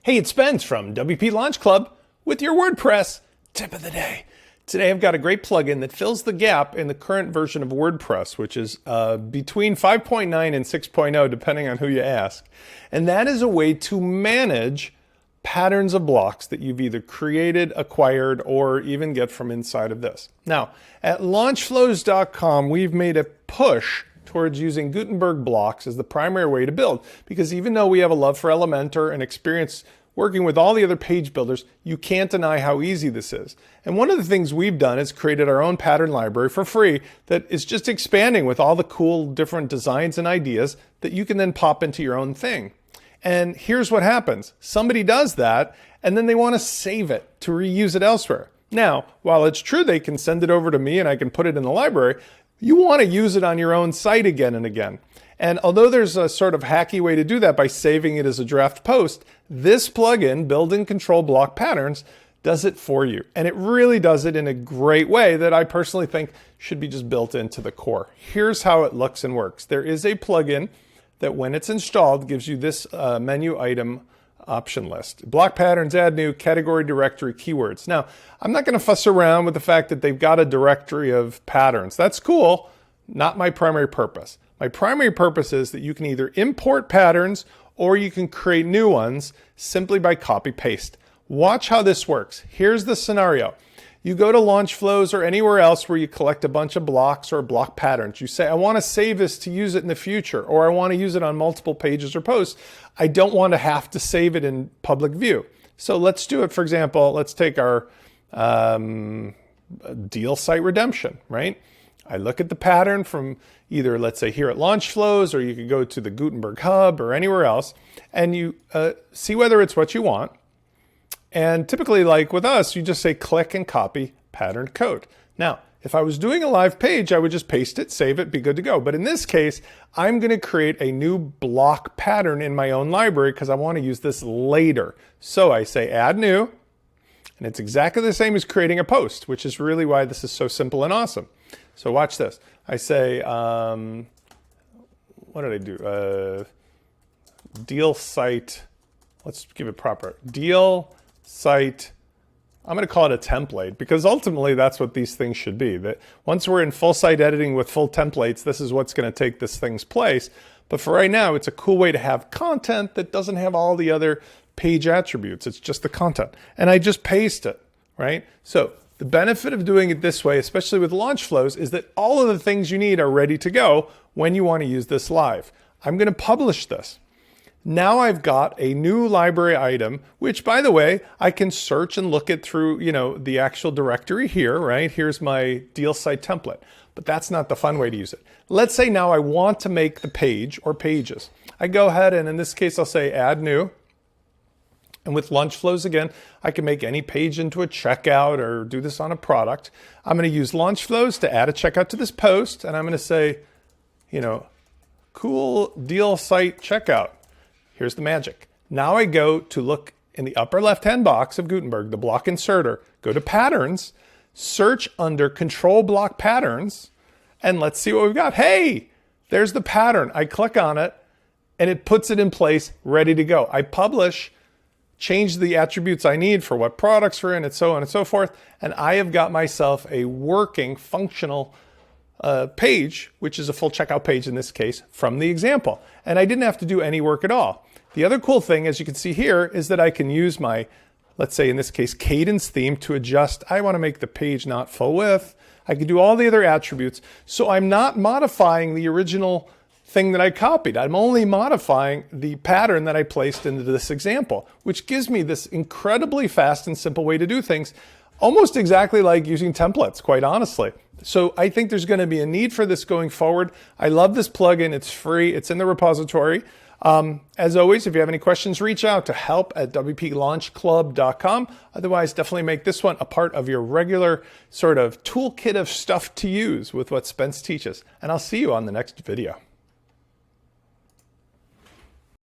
Hey, it's Spence from WP Launch Club with your WordPress tip of the day. Today I've got a great plugin that fills the gap in the current version of WordPress, which is between 5.9 and 6.0, depending on who you ask. And that is a way to manage patterns of blocks that you've either created, acquired, or even get from inside of this. Now, at LaunchFlows.com, we've made a push towards using Gutenberg blocks as the primary way to build. Because even though we have a love for Elementor and experience working with all the other page builders, you can't deny how easy this is. And one of the things we've done is created our own pattern library for free that is just expanding with all the cool different designs and ideas that you can then pop into your own thing. And here's what happens. Somebody does that, and then they want to save it to reuse it elsewhere. Now, while it's true they can send it over to me and I can put it in the library, you want to use it on your own site again and again. And although there's a sort of hacky way to do that by saving it as a draft post, this plugin, Build and Control Block Patterns, does it for you. And it really does it in a great way that I personally think should be just built into the core. Here's how it looks and works. There is a plugin that when it's installed gives you this menu item option list. Block patterns, add new, category, directory, keywords. Now, I'm not going to fuss around with the fact that they've got a directory of patterns. That's cool, not my primary purpose. My primary purpose is that you can either import patterns or you can create new ones simply by copy paste. Watch how this works. Here's the scenario. You go to LaunchFlows or anywhere else where you collect a bunch of blocks or block patterns. You say, I want to save this to use it in the future, or I want to use it on multiple pages or posts. I don't want to have to save it in public view. So let's do it. For example, let's take our deal site redemption, right? I look at the pattern from either, let's say, here at LaunchFlows, or you could go to the Gutenberg Hub or anywhere else, and you see whether it's what you want. And typically, like with us, you just say click and copy pattern code. Now, if I was doing a live page, I would just paste it, save it, be good to go. But in this case, I'm going to create a new block pattern in my own library because I want to use this later. So I say add new, and it's exactly the same as creating a post, which is really why this is so simple and awesome. So watch this. I say, what did I do? Deal site, let's give it proper. Deal site, I'm going to call it a template because ultimately that's what these things should be. That once we're in full site editing with full templates, this is what's going to take this thing's place. But for right now, it's a cool way to have content that doesn't have all the other page attributes. It's just the content. And I just paste it, right? So the benefit of doing it this way, especially with LaunchFlows, is that all of the things you need are ready to go when you want to use this live. I'm going to publish this. Now I've got a new library item, which, by the way, I can search and look it through, the actual directory here, right? Here's my deal site template, but that's not the fun way to use it. Let's say now I want to make the page or pages. I go ahead and in this case, I'll say add new. And with LaunchFlows, again, I can make any page into a checkout or do this on a product. I'm going to use LaunchFlows to add a checkout to this post. And I'm going to say, cool deal site checkout. Here's the magic. Now I go to look in the upper left-hand box of Gutenberg, the block inserter, go to patterns, search under control block patterns, and let's see what we've got. Hey, there's the pattern. I click on it and it puts it in place, ready to go. I publish, change the attributes I need for what products are in it, so on and so forth. And I have got myself a working, functional page, which is a full checkout page in this case, from the example. And I didn't have to do any work at all. The other cool thing, as you can see here, is that I can use my, let's say in this case, cadence theme to adjust. I want to make the page not full width. I can do all the other attributes. So I'm not modifying the original thing that I copied. I'm only modifying the pattern that I placed into this example, which gives me this incredibly fast and simple way to do things, almost exactly like using templates, quite honestly. So I think there's going to be a need for this going forward. I love this plugin. It's free. It's in the repository. As always, if you have any questions, reach out to help@wplaunchclub.com. Otherwise, definitely make this one a part of your regular sort of toolkit of stuff to use with what Spence teaches. And I'll see you on the next video.